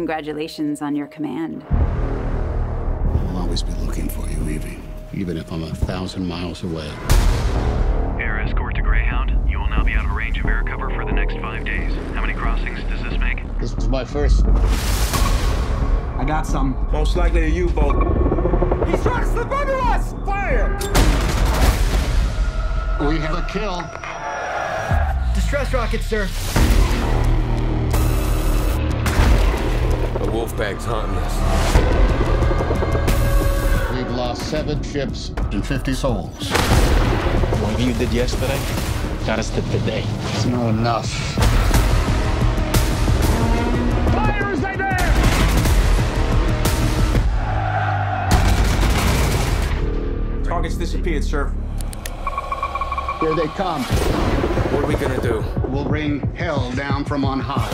Congratulations on your command. I'll always be looking for you, Evie, even if I'm 1,000 miles away. Air escort to Greyhound. You will now be out of range of air cover for the next 5 days. How many crossings does this make? This is my first. I got some. Most likely a U-boat. He's trying to slip under us! Fire! We have a kill. Distress rocket, sir. A wolf bag's haunting us. We've lost 7 ships and 50 souls. What you did yesterday got us to today. It's not enough. Fire, is they there? Target's disappeared, sir. Here they come. What are we gonna do? We'll bring hell down from on high.